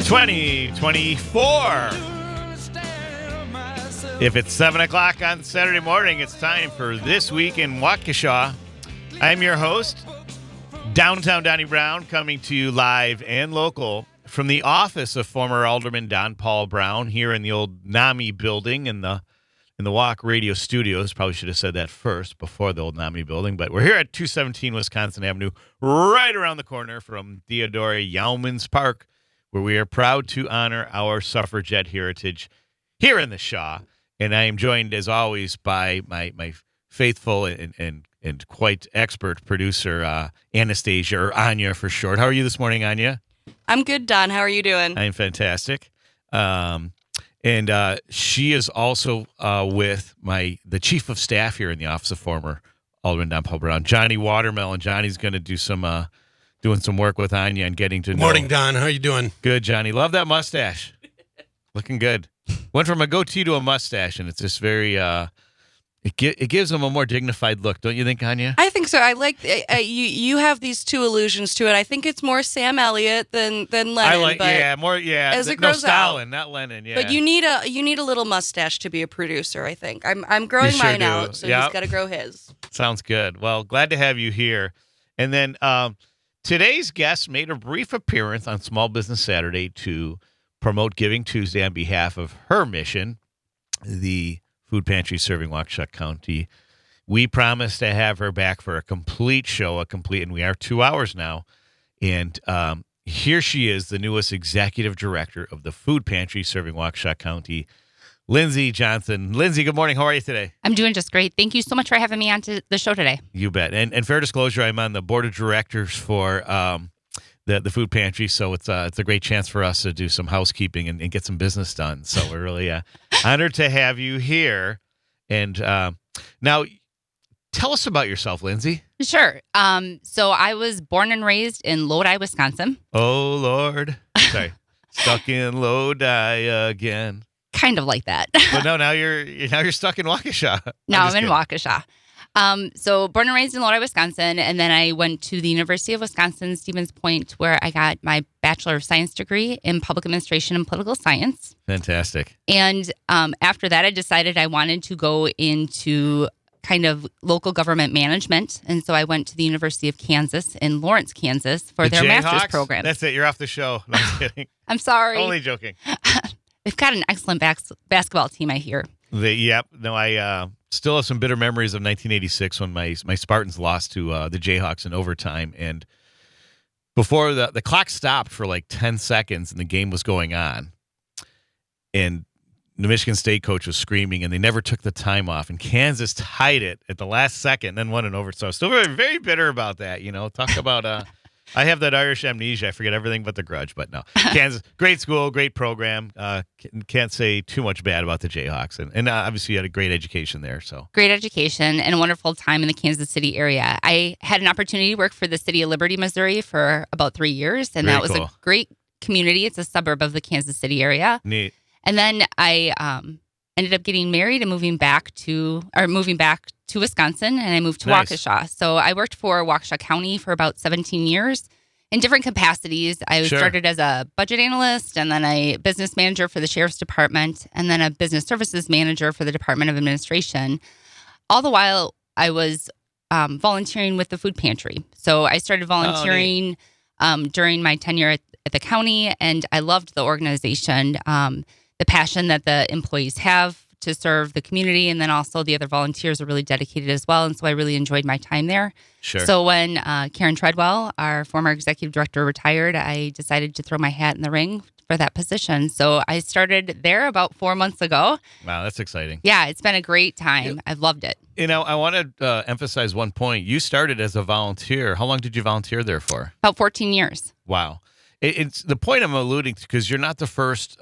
2024. If it's 7 o'clock on Saturday morning, it's time for This Week in Waukesha. I'm your host, Downtown Donnie Brown, coming to you live and local from the office of former Alderman Don Paul Brown here in the old NAMI building in the Walk Radio Studios. Probably should have said that first before the old NAMI building, but we're here at 217 Wisconsin Avenue, right around the corner from Theodore Youmans Park, where we are proud to honor our suffragette heritage here in the Shaw. And I am joined, as always, by my faithful and quite expert producer, Anastasia, or Anya for short. How are you this morning, Anya? I'm good, Don. How are you doing? I'm fantastic. And she is also with the chief of staff here in the office of former Alderman Don Paul Brown, Johnny Watermelon. Johnny's going to do doing some work with Anya and getting to know. Morning, Don. How are you doing? Good, Johnny. Love that mustache. Looking good. Went from a goatee to a mustache, and it's just very. It gives him a more dignified look, don't you think, Anya? I think so. I like you have these two allusions to it. I think it's more Sam Elliott than Lennon. I like, but as it grows Stalin, out. not Lennon. Yeah, but you need a little mustache to be a producer. I think I'm growing mine out, so he's got to grow his. Sounds good. Well, glad to have you here. And then today's guest made a brief appearance on Small Business Saturday to promote Giving Tuesday on behalf of her mission, the food pantry serving Waukesha County. We promised to have her back for a complete show, and we are 2 hours now. And here she is, the newest executive director of the food pantry serving Waukesha County, Lindsay Johnson. Lindsay, good morning. How are you today? I'm doing just great. Thank you so much for having me on to the show today. You bet. And fair disclosure, I'm on the board of directors for the food pantry, so it's a great chance for us to do some housekeeping and get some business done. So we're really honored to have you here. And now, tell us about yourself, Lindsay. Sure. So I was born and raised in Lodi, Wisconsin. Oh, Lord. Sorry. Stuck in Lodi again. Kind of like that. But no, now you're stuck in Waukesha. Now I'm in Waukesha. So born and raised in Lodi, Wisconsin, and then I went to the University of Wisconsin, Stevens Point, where I got my Bachelor of Science degree in Public Administration and Political Science. Fantastic. And after that, I decided I wanted to go into kind of local government management, and so I went to the University of Kansas in Lawrence, Kansas, for their master's program. That's it. You're off the show. No, I'm kidding. I'm sorry. Only joking. They've got an excellent basketball team, I hear. Yep. No, I still have some bitter memories of 1986 when my Spartans lost to the Jayhawks in overtime. And before the clock stopped for like 10 seconds and the game was going on, and the Michigan State coach was screaming, and they never took the time off. And Kansas tied it at the last second and then won in overtime. So I'm still very, very bitter about that. You know, talk about I have that Irish amnesia. I forget everything but the grudge. But no, Kansas, great school, great program. Can't say too much bad about the Jayhawks. And obviously you had a great education there. So great education and a wonderful time in the Kansas City area. I had an opportunity to work for the city of Liberty, Missouri for about 3 years. And very that was cool. A great community. It's a suburb of the Kansas City area. Neat. And then I ended up getting married and moving back to Wisconsin, and I moved to Nice. Waukesha. So I worked for Waukesha County for about 17 years in different capacities. I Sure. started as a budget analyst, and then a business manager for the Sheriff's Department, and then a business services manager for the Department of Administration. All the while, I was volunteering with the food pantry. So I started volunteering during my tenure at the county, and I loved the organization, the passion that the employees have to serve the community, and then also the other volunteers are really dedicated as well, and so I really enjoyed my time there. Sure. So when Karen Treadwell, our former executive director, retired, I decided to throw my hat in the ring for that position. So I started there about 4 months ago. Wow, that's exciting. Yeah, it's been a great time. I've loved it. You know, I want to emphasize one point. You started as a volunteer. How long did you volunteer there for? About 14 years. Wow. It's the point I'm alluding to, because you're not the first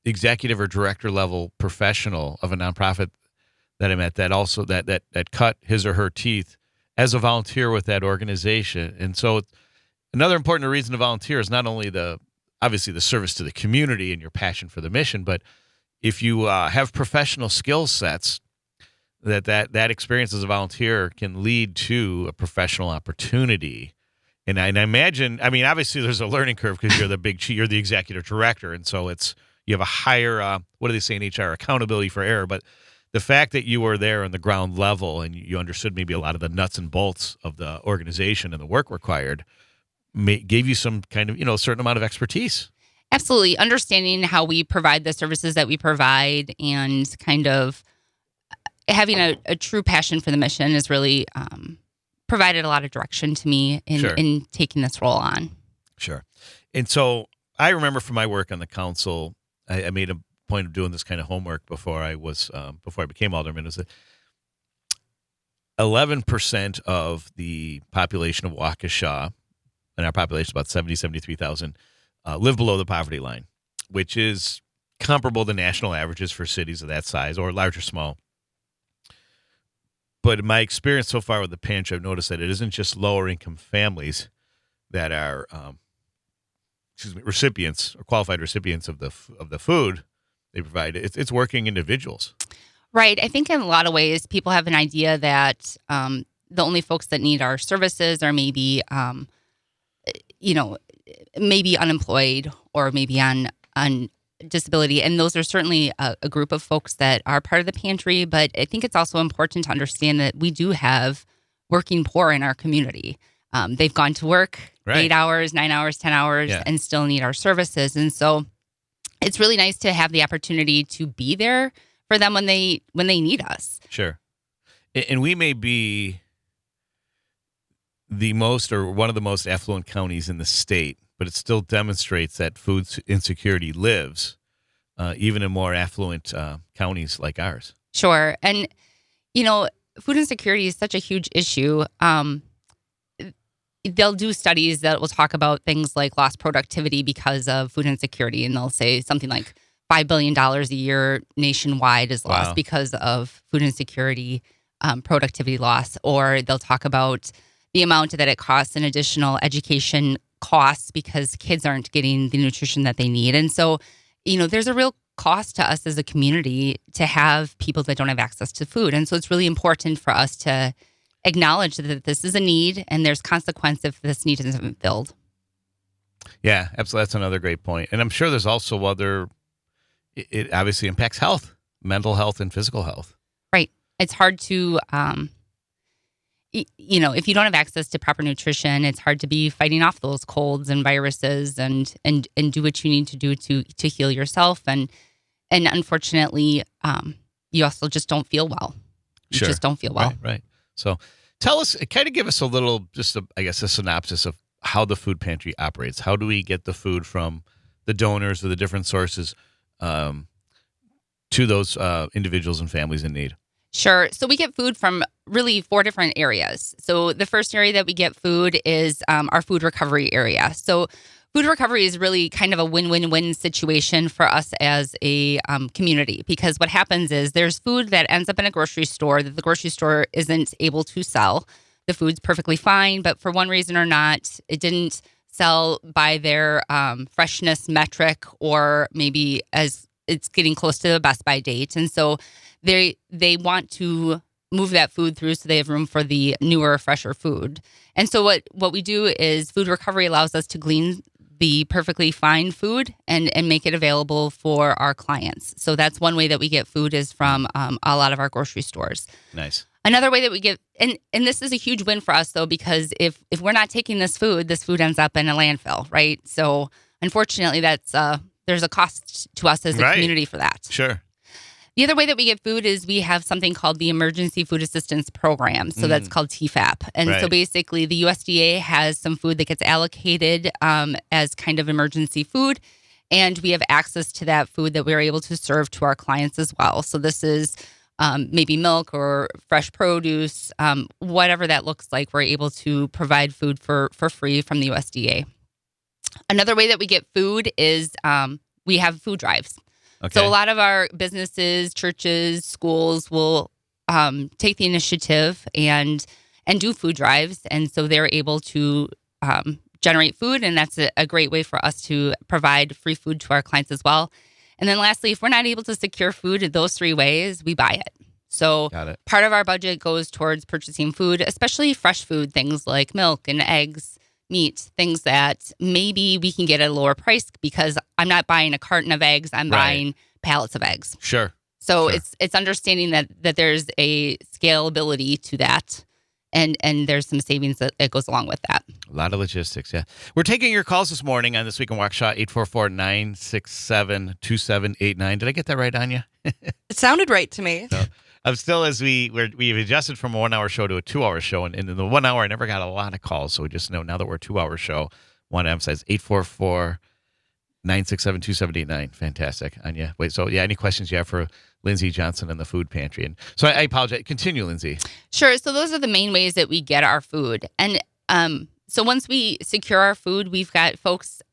executive or director level professional of a nonprofit that I met that cut his or her teeth as a volunteer with that organization. And so another important reason to volunteer is not only obviously the service to the community and your passion for the mission, but if you have professional skill sets, that experience as a volunteer can lead to a professional opportunity And I imagine, I mean, obviously there's a learning curve because you're you're the executive director, and so you have a higher, what do they say in HR, accountability for error. But the fact that you were there on the ground level and you understood maybe a lot of the nuts and bolts of the organization and the work required gave you some kind of, a certain amount of expertise. Absolutely. Understanding how we provide the services that we provide and kind of having a true passion for the mission has really provided a lot of direction to me in taking this role on. Sure. And so I remember from my work on the council, I made a point of doing this kind of homework before I became alderman, is that 11% of the population of Waukesha, and our population is about 73,000, live below the poverty line, which is comparable to national averages for cities of that size, or large or small. But in my experience so far with the pantry, I've noticed that it isn't just lower income families that are recipients or qualified recipients of the food they provide. It's working individuals. Right. I think in a lot of ways, people have an idea that the only folks that need our services are maybe, maybe unemployed or maybe on disability. And those are certainly a group of folks that are part of the pantry. But I think it's also important to understand that we do have working poor in our community. They've gone to work 8 hours, 9 hours, 10 hours, and still need our services. And so it's really nice to have the opportunity to be there for them when they need us. Sure. And we may be the most or one of the most affluent counties in the state, but it still demonstrates that food insecurity lives even in more affluent counties like ours. Sure. And, food insecurity is such a huge issue. They'll do studies that will talk about things like lost productivity because of food insecurity. And they'll say something like $5 billion a year nationwide is lost because of food insecurity, productivity loss. Or they'll talk about the amount that it costs in additional education costs because kids aren't getting the nutrition that they need. And so, there's a real cost to us as a community to have people that don't have access to food. And so it's really important for us to acknowledge that this is a need and there's consequence if this need isn't filled. Yeah, absolutely. That's another great point. And I'm sure there's also it obviously impacts health, mental health and physical health. Right. It's hard to, if you don't have access to proper nutrition, it's hard to be fighting off those colds and viruses and do what you need to do to heal yourself. And unfortunately, you also just don't feel well. You just don't feel well. Right. So tell us, kind of give us a little, a synopsis of how the food pantry operates. How do we get the food from the donors or the different sources to those individuals and families in need? Sure. So we get food from really 4 different areas. So the first area that we get food is our food recovery area. So food recovery is really kind of a win-win-win situation for us as a community, because what happens is there's food that ends up in a grocery store that the grocery store isn't able to sell. The food's perfectly fine, but for one reason or not, it didn't sell by their freshness metric, or maybe as it's getting close to the best by date. And so they want to move that food through so they have room for the newer, fresher food. And so what we do is food recovery allows us to glean the perfectly fine food and make it available for our clients. So that's one way that we get food is from a lot of our grocery stores. Nice. Another way that we get, and this is a huge win for us though, because if we're not taking this food ends up in a landfill, right? So unfortunately there's a cost to us as a community for that. Sure. The other way that we get food is we have something called the Emergency Food Assistance Program. So that's called TFAP. And so basically the USDA has some food that gets allocated as kind of emergency food. And we have access to that food that we're able to serve to our clients as well. So this is maybe milk or fresh produce, whatever that looks like, we're able to provide food for free from the USDA. Another way that we get food is we have food drives. Okay. So a lot of our businesses, churches, schools will take the initiative and do food drives. And so they're able to generate food. And that's a great way for us to provide free food to our clients as well. And then lastly, if we're not able to secure food in those 3 ways, we buy it. So part of our budget goes towards purchasing food, especially fresh food, things like milk and eggs, meat, things that maybe we can get at a lower price because I'm not buying a carton of eggs, I'm buying pallets of eggs. Sure. So it's understanding that there's a scalability to that. And there's some savings that goes along with that. A lot of logistics, yeah. We're taking your calls this morning on This Week in Waukesha, 844-967-2789. Did I get that right, Anya? It sounded right to me. No. I'm still, as we've adjusted from a 1 hour show to a 2 hour show. And in the 1 hour, I never got a lot of calls. So we just know now that we're a 2 hour show, want to emphasize 844-967-2789. Fantastic, Anya. Wait, so yeah, any questions you have for Lindsay Johnson and the food pantry? And so I apologize. Continue, Lindsay. Sure. So those are the main ways that we get our food. And so once we secure our food, we've got folks,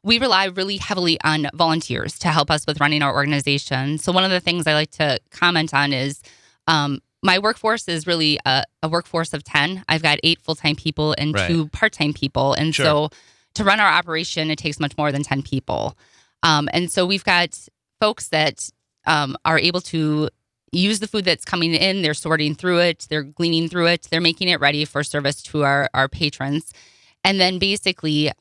we rely really heavily on volunteers to help us with running our organization. So one of the things I like to comment on is my workforce is really a workforce of 10. I've got 8 full-time people and 2 part-time people. And so to run our operation, it takes much more than 10 people. And so we've got folks that are able to use the food that's coming in. They're sorting through it. They're gleaning through it. They're making it ready for service to our patrons. And then basically,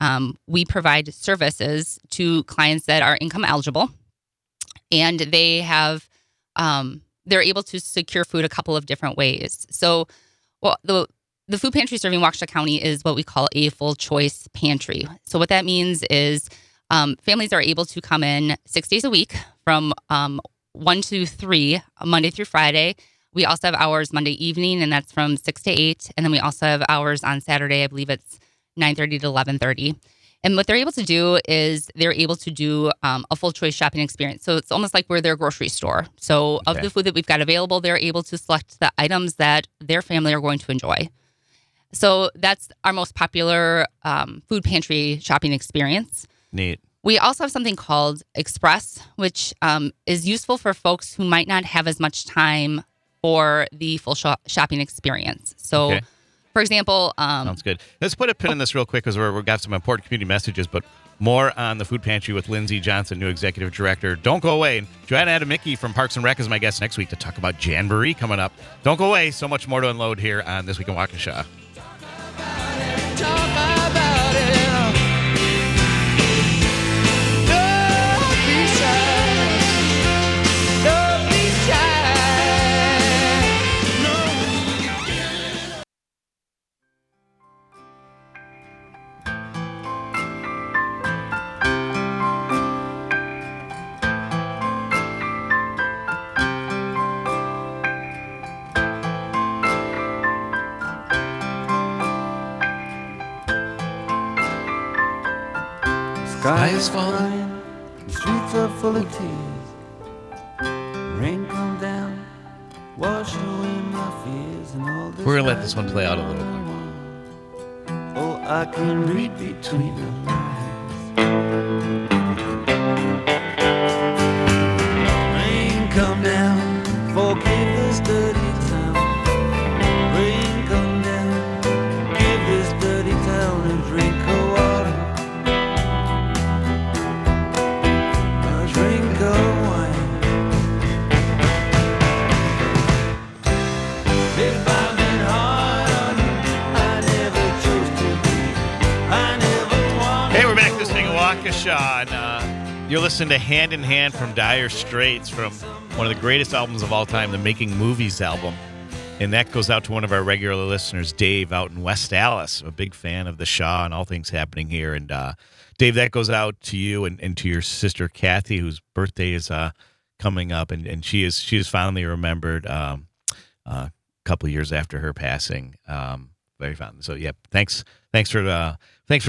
we provide services to clients that are income eligible. And they have, they're able to secure food a couple of different ways. So, well, the food pantry serving Waukesha County is what we call a full choice pantry. So what that means is families are able to come in 6 days a week from 1 to 3, Monday through Friday. We also have hours Monday evening, and that's from 6 to 8. And then we also have hours on Saturday. I believe it's 9:30 to 11:30. And what they're able to do is they're able to do a full choice shopping experience. So it's almost like we're their grocery store. So of the food that we've got available, they're able to select the items that their family are going to enjoy. So that's our most popular food pantry shopping experience. Neat. We also have something called Express, which is useful for folks who might not have as much time for the full shopping experience. So, for example... Sounds good. Let's put a pin in this real quick because we've got some important community messages, but more on the food pantry with Lindsay Johnson, new executive director. Don't go away. And Joanna Adamicky from Parks and Rec is my guest next week to talk about Jamboree coming up. Don't go away. So much more to unload here on This Week in Waukesha. Sky is falling, the streets are full of tears. Rain come down, wash away my fears and all this. We're going to let this one play out a little bit. Oh, I can read between the lines. Rain come down, forgive this dirty town. Rain come down, give this dirty town a drink of water. Waukesha, and you're listening to Hand in Hand from Dire Straits, from one of the greatest albums of all time, the Making Movies album. And that goes out to one of our regular listeners, Dave, out in West Allis, a big fan of the Shaw and all things happening here. And Dave, that goes out to you and to your sister, Kathy, whose birthday is coming up. And she is fondly remembered a couple of years after her passing. Very fond. So, yeah, thanks for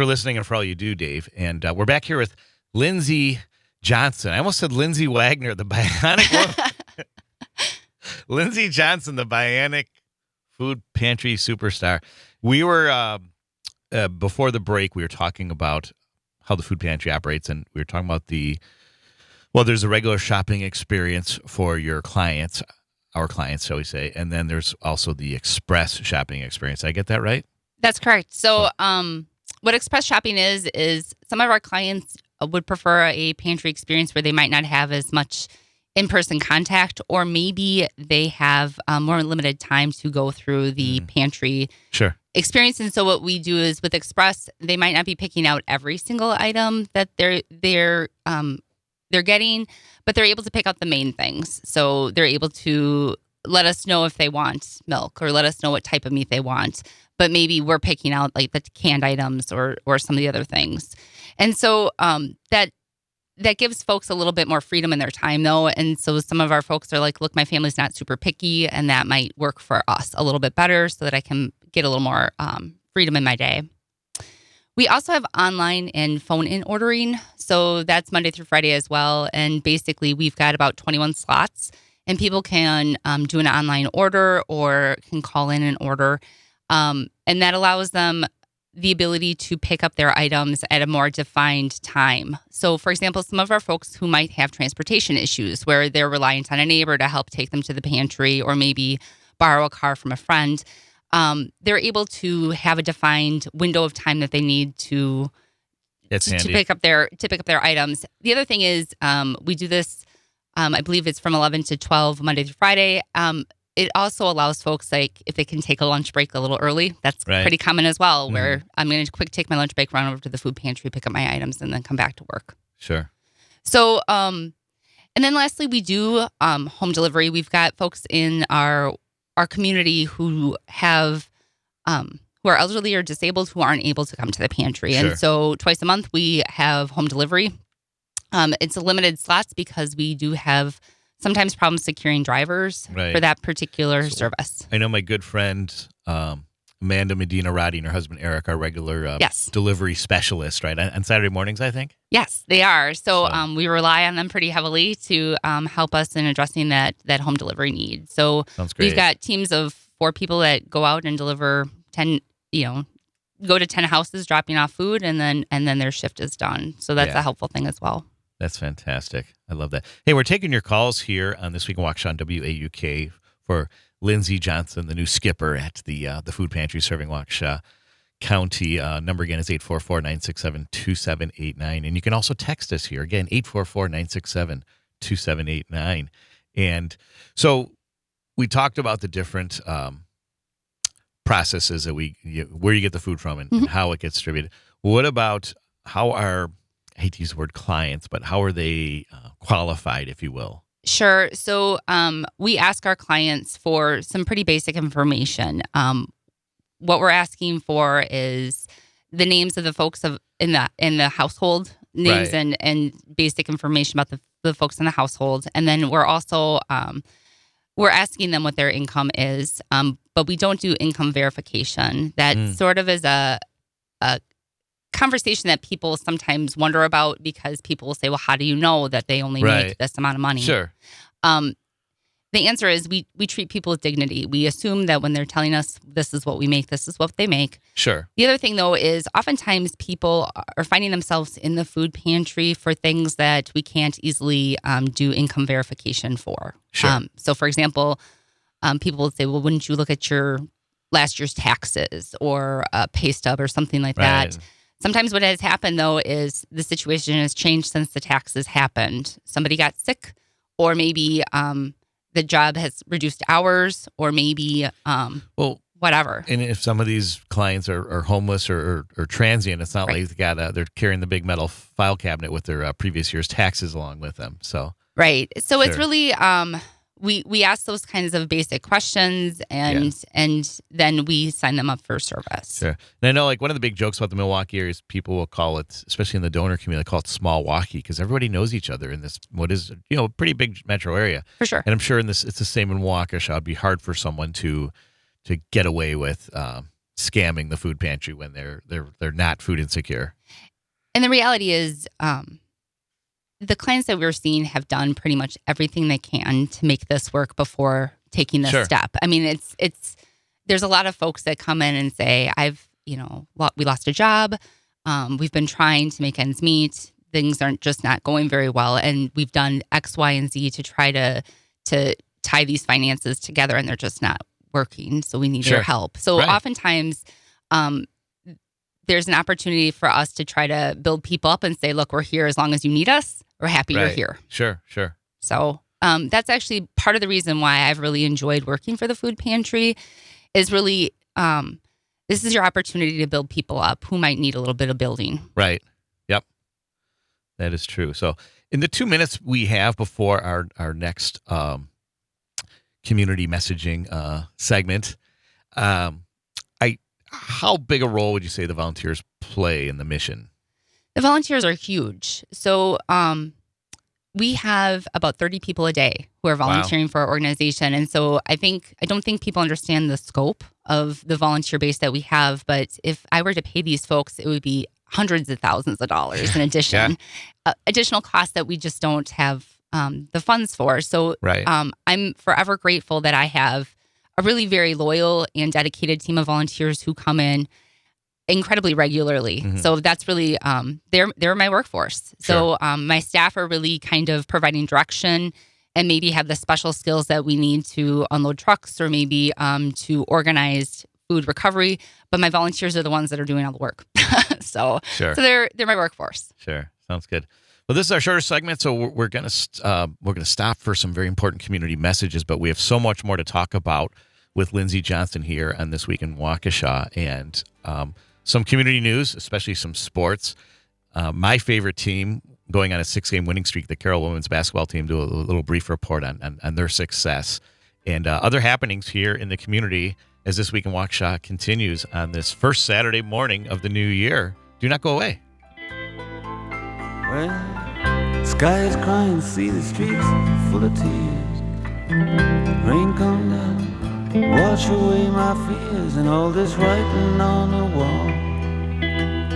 listening and for all you do, Dave. And we're back here with Lindsay Johnson. I almost said Lindsay Wagner, the Bionic Woman. Lindsay Johnson, the Bionic Food Pantry superstar. We were, before the break, we were talking about how the food pantry operates, and we were talking about there's a regular shopping experience for your clients, our clients, shall we say, and then there's also the express shopping experience. Did I get that right? That's correct. So what express shopping is some of our clients would prefer a pantry experience where they might not have as much in-person contact, or maybe they have more limited time to go through the pantry. Sure. experience. And so what we do is with Express, they might not be picking out every single item that they're getting, but they're able to pick out the main things. So they're able to let us know if they want milk or let us know what type of meat they want. But maybe we're picking out like the canned items or some of the other things. And so that gives folks a little bit more freedom in their time, though. And so some of our folks are like, look, my family's not super picky, and that might work for us a little bit better so that I can get a little more freedom in my day. We also have online and phone-in ordering. So that's Monday through Friday as well. And basically, we've got about 21 slots, and people can do an online order or can call in and order. And that allows them the ability to pick up their items at a more defined time. So, for example, some of our folks who might have transportation issues where they're reliant on a neighbor to help take them to the pantry or maybe borrow a car from a friend, they're able to have a defined window of time that they need to pick up their items. The other thing is we do this, I believe it's from 11 to 12 Monday through Friday. It also allows folks, like, if they can take a lunch break a little early, that's pretty common as well, where I'm going to take my lunch break, run over to the food pantry, pick up my items, and then come back to work. Sure. So, and then lastly, we do home delivery. We've got folks in our community who have who are elderly or disabled who aren't able to come to the pantry. Sure. And so twice a month, we have home delivery. It's a limited slots because we do have sometimes problems securing drivers for that particular service. I know my good friend, Amanda Medina Roddy and her husband, Eric, are regular delivery specialists, right? On Saturday mornings, I think? Yes, they are. So we rely on them pretty heavily to help us in addressing that home delivery need. So we've got teams of 4 people that go out and deliver 10, go to 10 houses dropping off food, and then their shift is done. So that's a helpful thing as well. That's fantastic. I love that. Hey, we're taking your calls here on This Week in Waukesha on WAUK for Lindsay Johnson, the new skipper at the food pantry serving Waukesha County. Number again is 844-967-2789. And you can also text us here. Again, 844-967-2789. And so we talked about the different processes that where you get the food from and how it gets distributed. What about I hate to use the word clients, but how are they qualified, if you will? Sure. So we ask our clients for some pretty basic information. What we're asking for is the names of the folks in the household, names and basic information about the folks in the household. And then we're also we're asking them what their income is, but we don't do income verification. That sort of is a conversation that people sometimes wonder about, because people will say, well, how do you know that they only make this amount of money? Sure. The answer is we treat people with dignity. We assume that when they're telling us this is what we make, this is what they make. Sure. The other thing, though, is oftentimes people are finding themselves in the food pantry for things that we can't easily do income verification for. Sure. So, for example, people will say, well, wouldn't you look at your last year's taxes or a pay stub or something like that? Sometimes what has happened, though, is the situation has changed since the taxes happened. Somebody got sick, or maybe the job has reduced hours, or maybe whatever. And if some of these clients are homeless or transient, it's not like they're carrying the big metal file cabinet with their previous year's taxes along with them. So it's really we ask those kinds of basic questions, and then we sign them up for service. Sure. And I know, like, one of the big jokes about the Milwaukee area is people will call it, especially in the donor community, they call it small Waukee, because everybody knows each other in this what is a pretty big metro area. For sure. And I'm sure it's the same in Waukesha. It'd be hard for someone to get away with scamming the food pantry when they're not food insecure. And the reality is, the clients that we're seeing have done pretty much everything they can to make this work before taking this step. I mean, there's a lot of folks that come in and say, we lost a job. We've been trying to make ends meet. Things aren't just not going very well. And we've done X, Y, and Z to try to tie these finances together, and they're just not working. So we need your help. So oftentimes, there's an opportunity for us to try to build people up and say, look, we're here as long as you need us. We're happy you're here. Sure. So that's actually part of the reason why I've really enjoyed working for the food pantry, is really this is your opportunity to build people up who might need a little bit of building. Right. Yep. That is true. So in the 2 minutes we have before our next community messaging segment, how big a role would you say the volunteers play in the mission? The volunteers are huge. So we have about 30 people a day who are volunteering for our organization. And so I don't think people understand the scope of the volunteer base that we have. But if I were to pay these folks, it would be hundreds of thousands of dollars in addition, additional costs that we just don't have the funds for. So I'm forever grateful that I have a really very loyal and dedicated team of volunteers who come in incredibly regularly. Mm-hmm. So that's really, they're my workforce. Sure. So my staff are really kind of providing direction and maybe have the special skills that we need to unload trucks or maybe to organize food recovery. But my volunteers are the ones that are doing all the work. So they're my workforce. Sure. Sounds good. Well, this is our shorter segment, so we're gonna stop for some very important community messages. But we have so much more to talk about with Lindsay Johnson here on This Week in Waukesha, and some community news, especially some sports. My favorite team going on a 6-game winning streak, the Carroll women's basketball team, do a little brief report on their success and other happenings here in the community as This Week in Waukesha continues on this first Saturday morning of the new year. Do not go away. Well, sky is crying, see the streets full of tears. Rain come down, wash away my fears, and all this writing on the wall.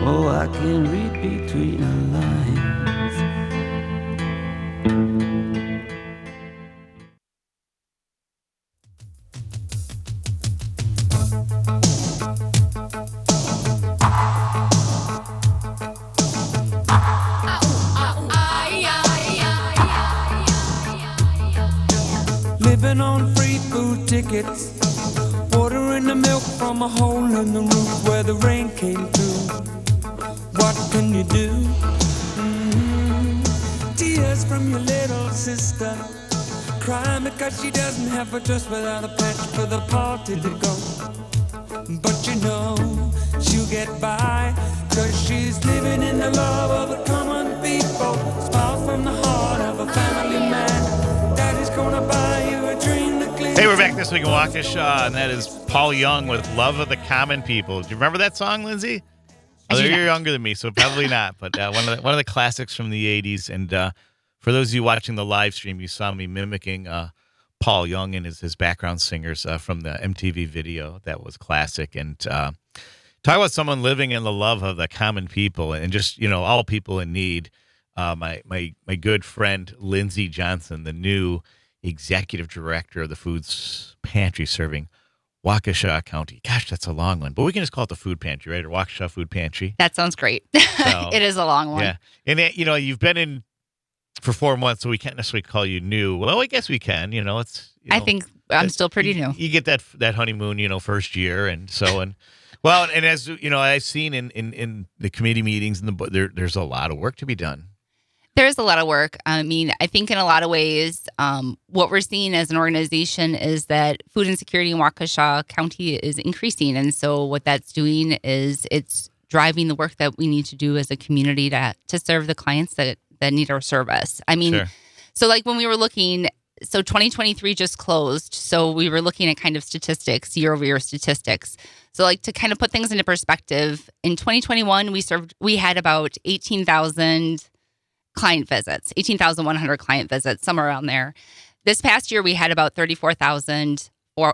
Oh, I can read between the lines. Living on free food tickets, watering the milk from a hole in the roof where the rain came through. What can you do? Tears from your little sister, crying because she doesn't have a dress without a patch for the party to go. But you know she'll get by, 'cause she's living in the love of the common people. Smile from the heart of a family man. Daddy's gonna buy you a dream to clean. Hey, we're back This Week in Waukesha, and that is Paul Young with Love of the Common People. Do you remember that song, Lindsay? Oh, you're younger than me, so probably not. But one of the classics from the 80s. And for those of you watching the live stream, you saw me mimicking Paul Young and his background singers from the MTV video. That was classic. And talk about someone living in the love of the common people and just, all people in need. My good friend, Lindsay Johnson, the new executive director of the Foods Pantry serving Waukesha County. Gosh, that's a long one. But we can just call it the Food Pantry, right? Or Waukesha Food Pantry. That sounds great. So, it is a long one. Yeah. And, you've been in for 4 months, so we can't necessarily call you new. Well, I guess we can. I think I'm still pretty new. You get that honeymoon, first year and so on. Well, and as I've seen in the committee meetings and there's a lot of work to be done. There is a lot of work. I mean, I think in a lot of ways, what we're seeing as an organization is that food insecurity in Waukesha County is increasing. And so what that's doing is it's driving the work that we need to do as a community to serve the clients that need our service. I mean, sure. So like when we were looking, so 2023 just closed. So we were looking at kind of statistics, year-over-year statistics. So like to kind of put things into perspective, in 2021, we had about 18,000 client visits, 18,100 client visits, somewhere around there. This past year, we had about 34,500. Wow.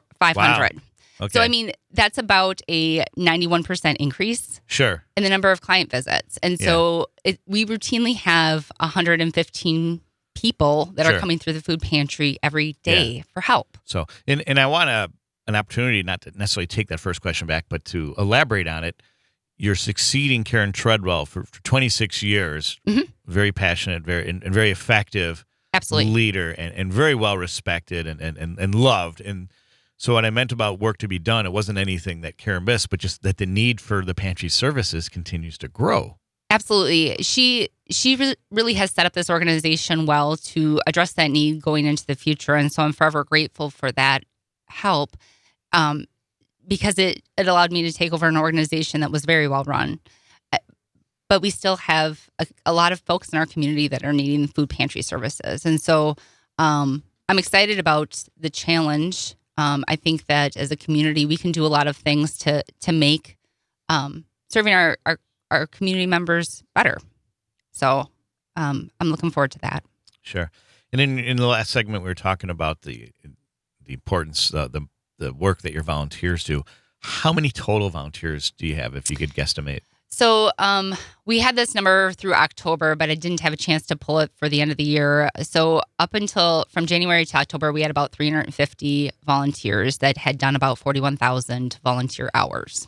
Okay. So, I mean, that's about a 91% increase. Sure. In the number of client visits. And so we routinely have 115 people that are coming through the food pantry every day for help. So, and I want an opportunity not to necessarily take that first question back, but to elaborate on it. You're succeeding Karen Treadwell for 26 years. Mm-hmm. Very passionate, very effective leader and very well respected and loved. And so what I meant about work to be done, it wasn't anything that Karen missed, but just that the need for the pantry services continues to grow. Absolutely. She really has set up this organization well to address that need going into the future. And so I'm forever grateful for that help. because it allowed me to take over an organization that was very well run. But we still have a lot of folks in our community that are needing food pantry services. And so I'm excited about the challenge. I think that as a community, we can do a lot of things to make serving our community members better. So I'm looking forward to that. Sure. And in the last segment, we were talking about the importance, the work that your volunteers do. How many total volunteers do you have, if you could guesstimate? So we had this number through October, but I didn't have a chance to pull it for the end of the year. So up until from January to October, we had about 350 volunteers that had done about 41,000 volunteer hours.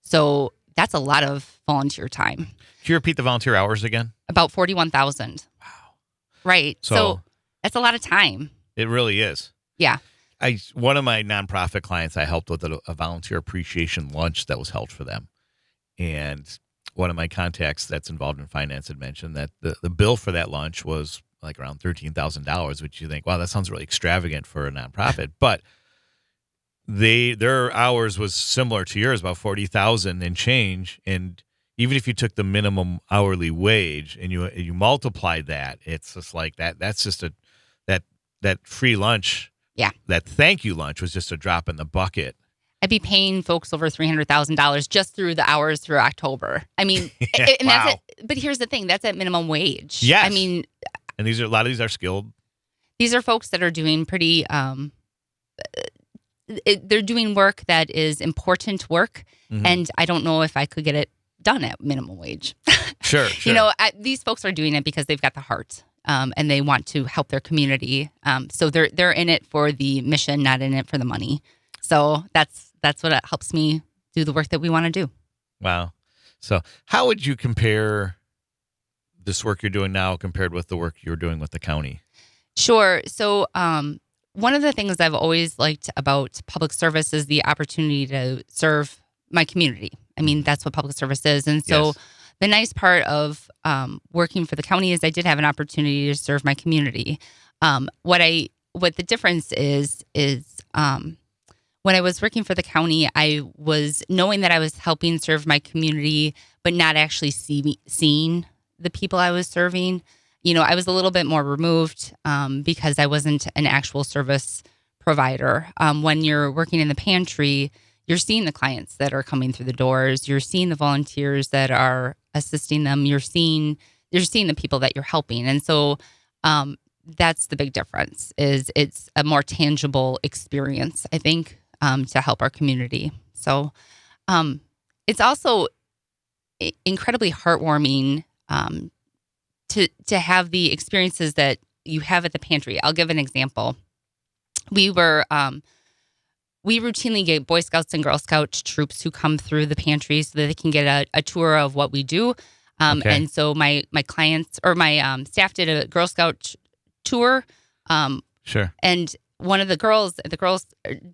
So that's a lot of volunteer time. Can you repeat the volunteer hours again? About 41,000. Wow. Right. So that's a lot of time. It really is. Yeah. One of my nonprofit clients, I helped with a volunteer appreciation lunch that was held for them. And one of my contacts that's involved in finance had mentioned that the bill for that lunch was like around $13,000, which you think, wow, that sounds really extravagant for a nonprofit. But their hours was similar to yours, about 40,000 and change. And even if you took the minimum hourly wage and you multiplied that, it's just like that. That's just that free lunch. Yeah. That thank you lunch was just a drop in the bucket. I'd be paying folks over $300,000 just through the hours through October. I mean, and wow. that's it. But here's the thing: that's at minimum wage. Yes. I mean, and a lot of these are skilled. These are folks that are doing pretty. They're doing work that is important work, and I don't know if I could get it done at minimum wage. Sure. You know, these folks are doing it because they've got the heart, and they want to help their community. So they're in it for the mission, not in it for the money. So that's what helps me do the work that we want to do. Wow. So how would you compare this work you're doing now compared with the work you're doing with the county? Sure. So one of the things I've always liked about public service is the opportunity to serve my community. I mean, that's what public service is. And so the nice part of working for the county is I did have an opportunity to serve my community. What the difference is when I was working for the county, I was knowing that I was helping serve my community, but not actually seeing the people I was serving. You know, I was a little bit more removed because I wasn't an actual service provider. When you're working in the pantry, you're seeing the clients that are coming through the doors. You're seeing the volunteers that are assisting them. You're seeing the people that you're helping. And so that's the big difference, is it's a more tangible experience, I think, to help our community. So it's also incredibly heartwarming to have the experiences that you have at the pantry. I'll give an example. We routinely get Boy Scouts and Girl Scout troops who come through the pantry so that they can get a tour of what we do. And so my clients or my staff did a Girl Scout tour. Sure. And one of the girls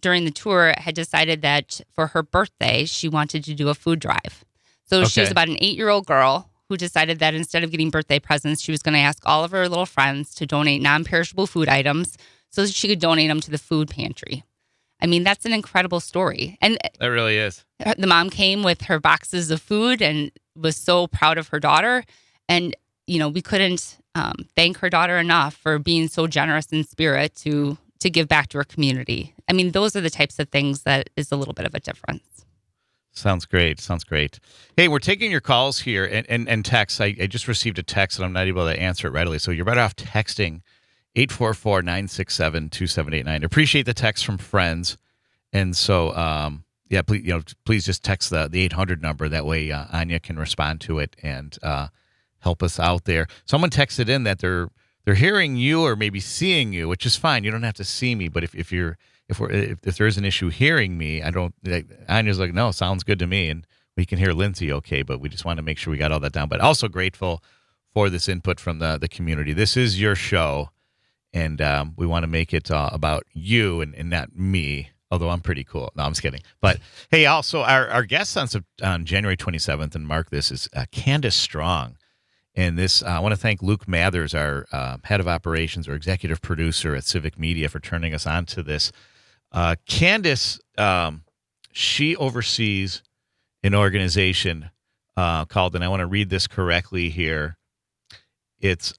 during the tour had decided that for her birthday, she wanted to do a food drive. So she was about an 8-year-old girl who decided that instead of getting birthday presents, she was going to ask all of her little friends to donate non-perishable food items so that she could donate them to the food pantry. I mean, that's an incredible story. And that really is. The mom came with her boxes of food and was so proud of her daughter. And, you know, we couldn't thank her daughter enough for being so generous in spirit to give back to her community. I mean, those are the types of things that is a little bit of a difference. Sounds great. Hey, we're taking your calls here and texts. I just received a text and I'm not able to answer it readily. So you're better off texting 844-967-2789. Appreciate the text from friends. And so, please just text the 800 number. That way Anya can respond to it and help us out there. Someone texted in that they're hearing you or maybe seeing you, which is fine. You don't have to see me, but if there is an issue hearing me, Anya's like, no, sounds good to me, and we can hear Lindsay okay, but we just want to make sure we got all that down. But also grateful for this input from the community. This is your show, and we want to make it about you and not me, although I'm pretty cool. No, I'm just kidding. But hey, also our guest on January 27th, and mark this, is Candace Strong. And this, I want to thank Luke Mathers, our head of operations or executive producer at Civic Media, for turning us on to this. Candace she oversees an organization called, and I want to read this correctly here. It's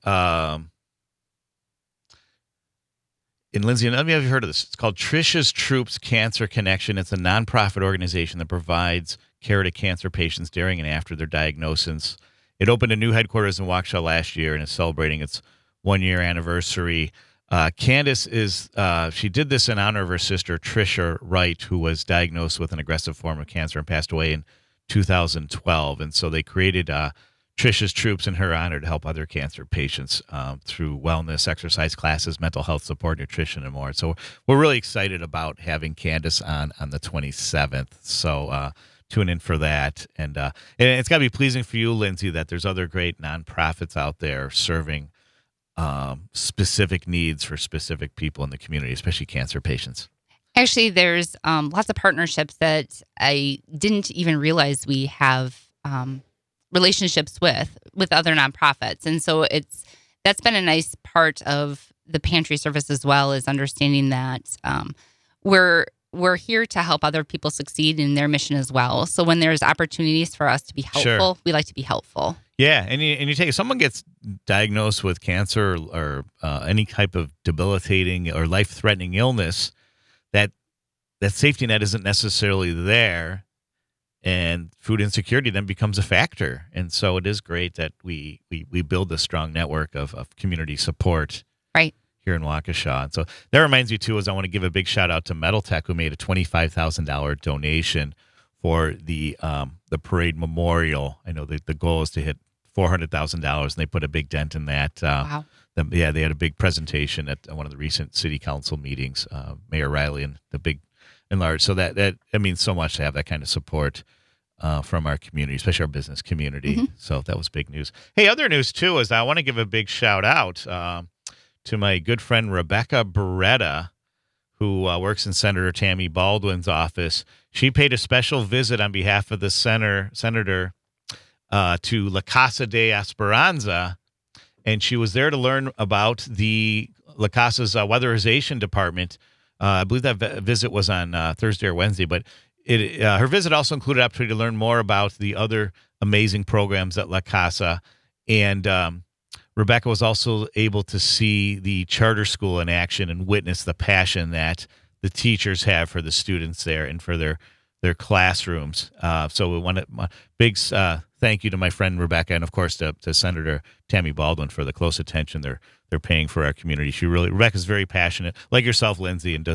and Lindsay, none of you have heard of this. It's called Trisha's Troops Cancer Connection. It's a nonprofit organization that provides care to cancer patients during and after their diagnosis. It opened a new headquarters in Waukesha last year and is celebrating its 1-year anniversary. Candace she did this in honor of her sister, Trisha Wright, who was diagnosed with an aggressive form of cancer and passed away in 2012. And so they created Trisha's Troops in her honor to help other cancer patients through wellness, exercise classes, mental health support, nutrition, and more. So we're really excited about having Candace on the 27th. So tune in for that. And it's got to be pleasing for you, Lindsay, that there's other great nonprofits out there serving specific needs for specific people in the community, especially cancer patients. Actually, there's lots of partnerships that I didn't even realize we have relationships with other nonprofits. And so that's been a nice part of the pantry service as well, is understanding that we're here to help other people succeed in their mission as well. So when there's opportunities for us to be helpful, we like to be helpful. Yeah, and you take, if someone gets diagnosed with cancer or any type of debilitating or life-threatening illness, that safety net isn't necessarily there, and food insecurity then becomes a factor. And so it is great that we build a strong network of community support here in Waukesha. And so that reminds me, too, is I want to give a big shout-out to Metal Tech, who made a $25,000 donation for the parade memorial. I know the goal is to hit $400,000, and they put a big dent in that. Wow. They had a big presentation at one of the recent city council meetings, Mayor Riley and the big and large. So that means so much to have that kind of support from our community, especially our business community. Mm-hmm. So that was big news. Hey, other news, too, is I want to give a big shout out to my good friend Rebecca Beretta, who works in Senator Tammy Baldwin's office. She paid a special visit on behalf of the senator to La Casa de Esperanza, and she was there to learn about the La Casa's weatherization department. I believe that visit was on Thursday or Wednesday, but her visit also included opportunity to learn more about the other amazing programs at La Casa. And Rebecca was also able to see the charter school in action and witness the passion that the teachers have for the students there and for their classrooms. So we want a big thank you to my friend Rebecca, and of course to Senator Tammy Baldwin for the close attention they're paying for our community. Rebecca's very passionate, like yourself, Lindsay, and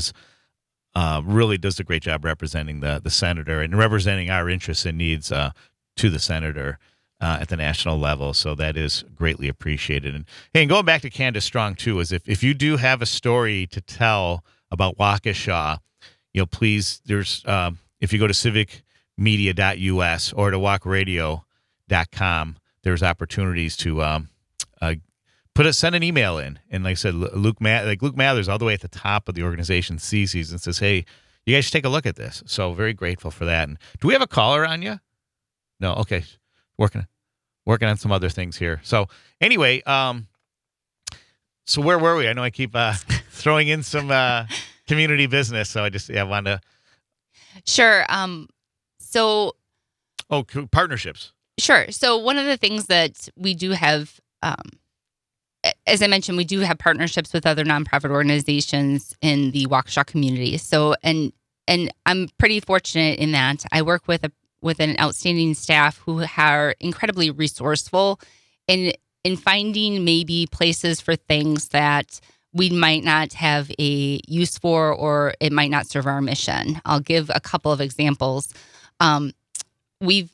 really does a great job representing the senator and representing our interests and needs to the senator at the national level. So that is greatly appreciated. And going back to Candace Strong too, is if you do have a story to tell about Waukesha, please, there's if you go to civicmedia.us or to walkradio.com, there's opportunities to send an email in. And like I said, Luke Mathers, all the way at the top of the organization, sees these and says, hey, you guys should take a look at this. So very grateful for that. And do we have a caller on you? No. Okay. Working on some other things here. So anyway, so where were we? I know I keep throwing in some community business. So I wanted to. Sure. Partnerships. Sure. So one of the things that we do have, as I mentioned, we do have partnerships with other nonprofit organizations in the Waukesha community. So, and I'm pretty fortunate in that I work with an outstanding staff who are incredibly resourceful in finding maybe places for things that we might not have a use for, or it might not serve our mission. I'll give a couple of examples. We've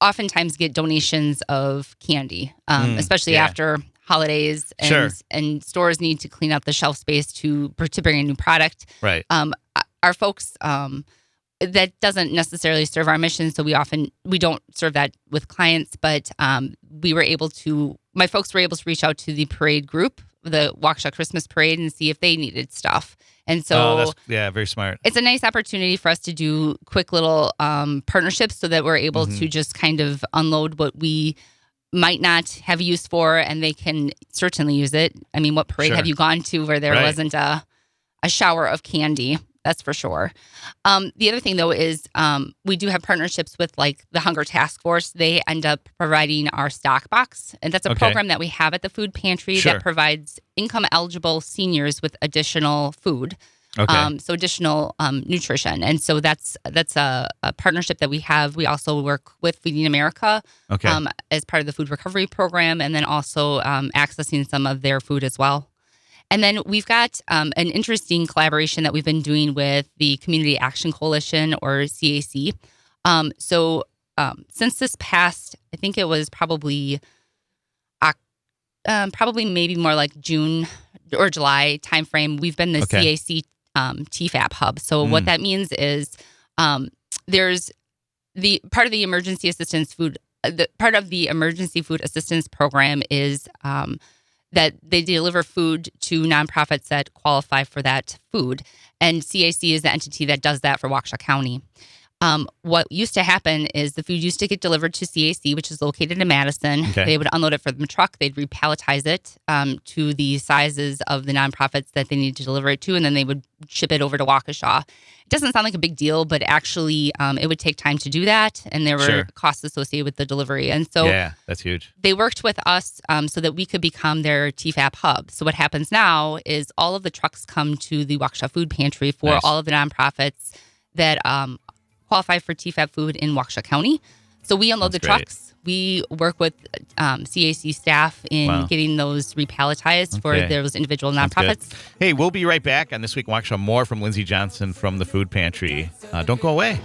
oftentimes get donations of candy, especially after holidays, and stores need to clean out the shelf space to bring a new product. Right. Our folks, that doesn't necessarily serve our mission, so we don't serve that with clients. But my folks were able to reach out to the parade group, the Waukesha Christmas Parade, and see if they needed stuff. And so, very smart. It's a nice opportunity for us to do quick little partnerships, so that we're able to just kind of unload what we might not have use for, and they can certainly use it. I mean, what parade have you gone to where there wasn't a shower of candy? That's for sure. The other thing, though, is we do have partnerships with like the Hunger Task Force. They end up providing our stock box. And that's a program that we have at the food pantry that provides income-eligible seniors with additional food. So additional nutrition. And so that's a partnership that we have. We also work with Feeding America as part of the food recovery program, and then also accessing some of their food as well. And then we've got an interesting collaboration that we've been doing with the Community Action Coalition, or CAC. Since this past, I think it was probably maybe more like June or July timeframe, we've been the CAC TFAP hub. So what that means is there's the part of the emergency assistance food. The part of the emergency food assistance program is that they deliver food to nonprofits that qualify for that food, and CAC is the entity that does that for Waukesha County. What used to happen is the food used to get delivered to CAC, which is located in Madison. They would unload it from the truck. They'd repalletize it to the sizes of the nonprofits that they need to deliver it to, and then they would ship it over to Waukesha. It doesn't sound like a big deal, but actually it would take time to do that, and there were costs associated with the delivery. And so that's huge. They worked with us so that we could become their TFAP hub. So what happens now is all of the trucks come to the Waukesha Food Pantry for all of the nonprofits that qualify for TFAP food in Waukesha County. So we unload the trucks. We work with CAC staff in getting those repalletized for those individual nonprofits. Hey, we'll be right back on This Week in Waukesha. More from Lindsay Johnson from the Food Pantry. Don't go away.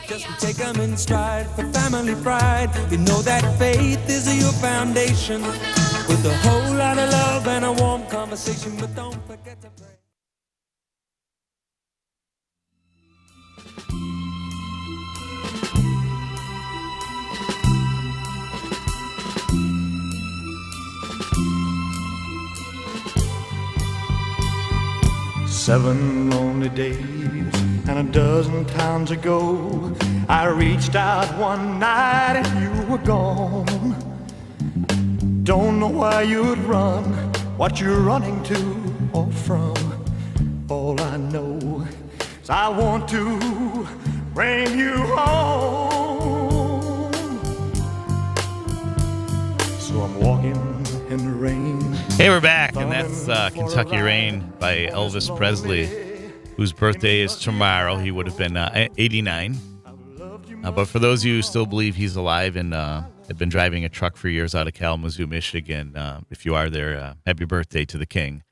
Just take them in stride for family pride. You know that faith is your foundation. With a whole lot of love and a warm conversation, but don't forget to pray. Seven lonely days and a dozen times ago, I reached out one night and you were gone. Don't know why you'd run, what you're running to or from. All I know is I want to bring you home. So I'm walking in the rain. Hey, we're back, and that's Kentucky Rain by Elvis Presley, whose birthday is tomorrow. He would have been 89. But for those of you who still believe he's alive and have been driving a truck for years out of Kalamazoo, Michigan, if you are there, happy birthday to the king.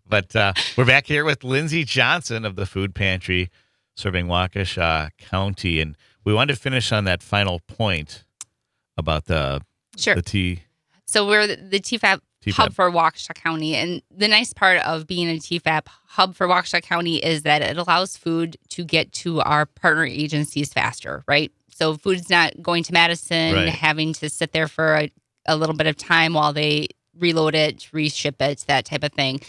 But we're back here with Lindsay Johnson of the Food Pantry, serving Waukesha County. And we wanted to finish on that final point about the tea. So we're the TFAP hub for Waukesha County. And the nice part of being a TFAP hub for Waukesha County is that it allows food to get to our partner agencies faster, right? So food's not going to Madison, having to sit there for a little bit of time while they reload it, reship it, that type of thing.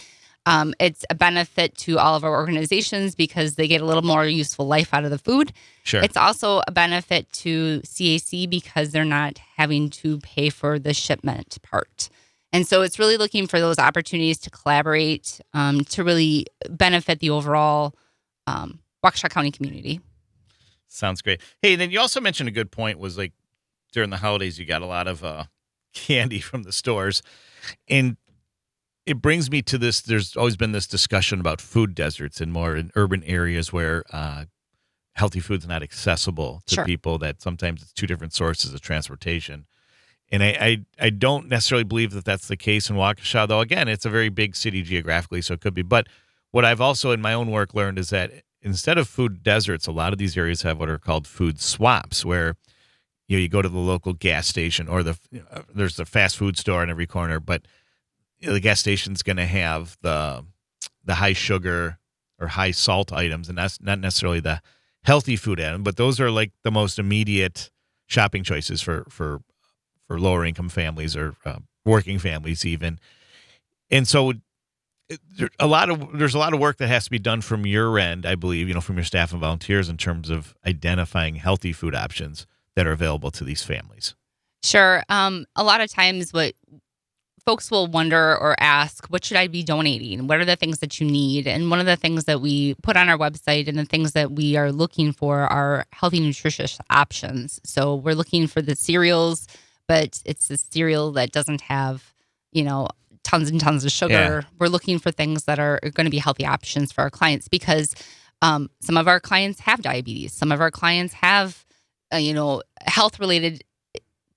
It's a benefit to all of our organizations because they get a little more useful life out of the food. It's also a benefit to CAC because they're not having to pay for the shipment part. And so it's really looking for those opportunities to collaborate to really benefit the overall Waukesha County community. Sounds great. Hey, then you also mentioned a good point was like during the holidays, you got a lot of candy from the stores. And it brings me to this. There's always been this discussion about food deserts and more in urban areas where healthy food's not accessible to people, that sometimes it's two different sources of transportation. And I don't necessarily believe that that's the case in Waukesha, though, again, it's a very big city geographically, so it could be. But what I've also in my own work learned is that instead of food deserts, a lot of these areas have what are called food swamps, where you go to the local gas station or there's the fast food store on every corner, but the gas station's going to have the high sugar or high salt items, and that's not necessarily the healthy food item, but those are like the most immediate shopping choices for lower income families or working families even. And so there's a lot of work that has to be done from your end, I believe, from your staff and volunteers in terms of identifying healthy food options that are available to these families. Sure. A lot of times what folks will wonder or ask, what should I be donating? What are the things that you need? And one of the things that we put on our website and the things that we are looking for are healthy, nutritious options. So we're looking for the cereals, but it's the cereal that doesn't have, tons and tons of sugar. Yeah. We're looking for things that are going to be healthy options for our clients because some of our clients have diabetes. Some of our clients have, health-related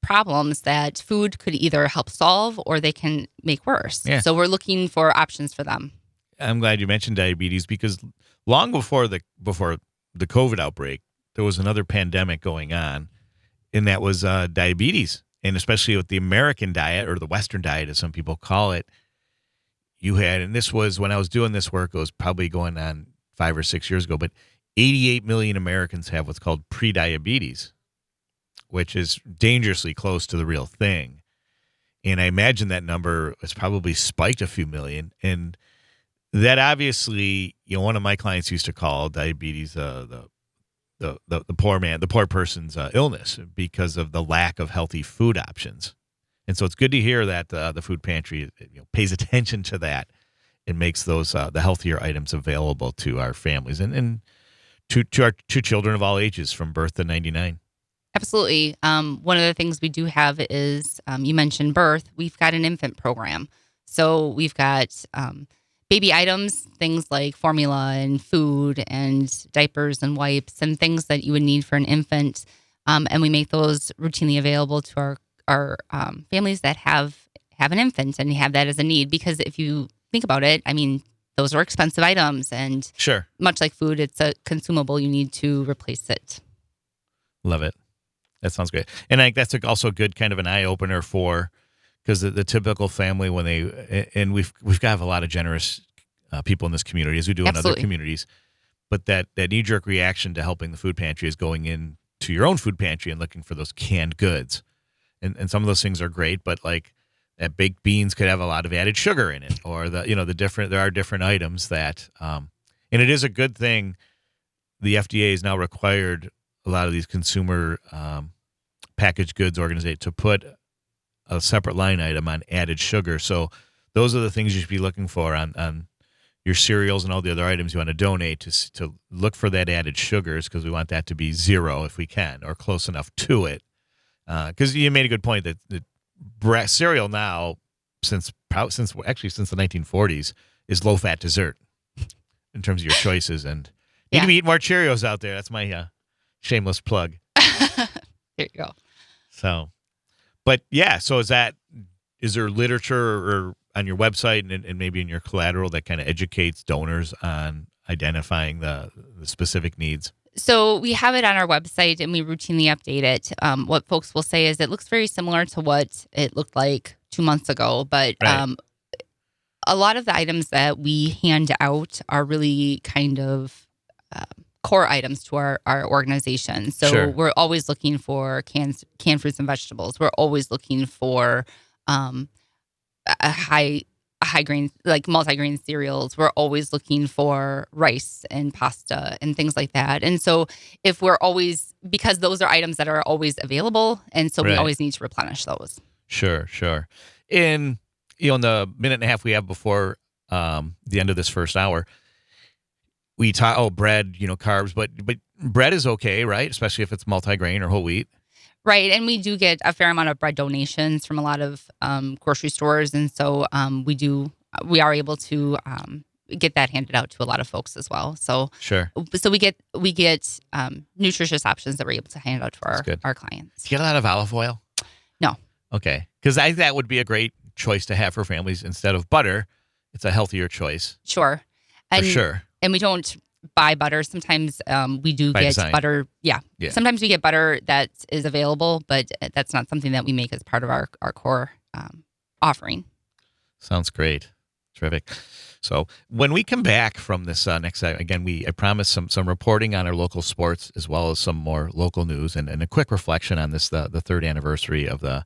problems that food could either help solve or they can make worse. Yeah. So we're looking for options for them. I'm glad you mentioned diabetes because long before the COVID outbreak, there was another pandemic going on, and that was diabetes. And especially with the American diet, or the Western diet, as some people call it, and this was when I was doing this work, it was probably going on 5 or 6 years ago, but 88 million Americans have what's called prediabetes, which is dangerously close to the real thing. And I imagine that number has probably spiked a few million. And that obviously, one of my clients used to call diabetes the poor person's illness because of the lack of healthy food options. And so it's good to hear that the food pantry pays attention to that and makes those the healthier items available to our families and to children of all ages from birth to 99. Absolutely. One of the things we do have is, you mentioned birth. We've got an infant program. So we've got baby items, things like formula and food and diapers and wipes and things that you would need for an infant. And we make those routinely available to our families that have an infant and have that as a need. Because if you think about it, those are expensive items. And sure, much like food, it's a consumable. You need to replace it. Love it. That sounds great. And I think that's also a good kind of an eye-opener because the typical family, when we've got to have a lot of generous people in this community, as we do in other communities, but that knee-jerk reaction to helping the food pantry is going into your own food pantry and looking for those canned goods. And some of those things are great, but like that baked beans could have a lot of added sugar in it, or there are different items that, and it is a good thing. The FDA has now required a lot of these consumer packaged goods organizations to put a separate line item on added sugar. So those are the things you should be looking for on your cereals and all the other items you want to donate, to look for that added sugars, because we want that to be zero if we can, or close enough to it. Because you made a good point that cereal now, since the 1940s, is low-fat dessert in terms of your choices. And you need to be eating more Cheerios out there. That's my shameless plug. There you go. So, but yeah, so is there literature or on your website and maybe in your collateral that kind of educates donors on identifying the specific needs? So we have it on our website and we routinely update it. What folks will say is it looks very similar to what it looked like 2 months ago, but right. A lot of the items that we hand out are really kind of core items to our organization. So sure. We're always looking for canned fruits and vegetables. We're always looking for a high grain, like multi-grain cereals. We're always looking for rice and pasta and things like that. And so because those are items that are always available, and so we always need to replenish those. Sure. In the minute and a half we have before the end of this first hour, we talk bread, carbs, but bread is okay, right? Especially if it's multi-grain or whole wheat. Right, and we do get a fair amount of bread donations from a lot of grocery stores, and so we are able to get that handed out to a lot of folks as well. So sure. So we get nutritious options that we're able to hand out to our clients. Do you get a lot of olive oil? No. Okay, because I think that would be a great choice to have for families instead of butter. It's a healthier choice. Sure. For sure. And we don't buy butter. Sometimes we do get butter. Yeah. Sometimes we get butter that is available, but that's not something that we make as part of our core offering. Sounds great. Terrific. So when we come back from this next, again, I promise some reporting on our local sports as well as some more local news and a quick reflection on this, the third anniversary of the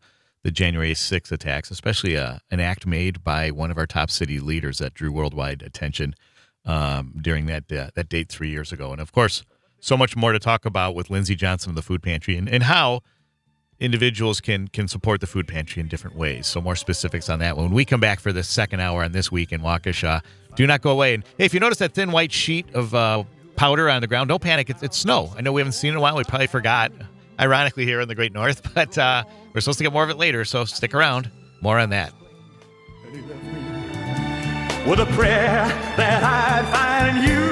January 6th attacks, especially an act made by one of our top city leaders that drew worldwide attention during that date 3 years ago. And of course, so much more to talk about with Lindsay Johnson of the Food Pantry and how individuals can support the food pantry in different ways. So more specifics on that when we come back for the second hour on This Week in Waukesha. Do not go away. And hey, if you notice that thin white sheet of powder on the ground, don't panic. It's snow. I know we haven't seen it in a while. We probably forgot, ironically, here in the Great North. But we're supposed to get more of it later, so stick around. More on that. With a prayer that I'd find you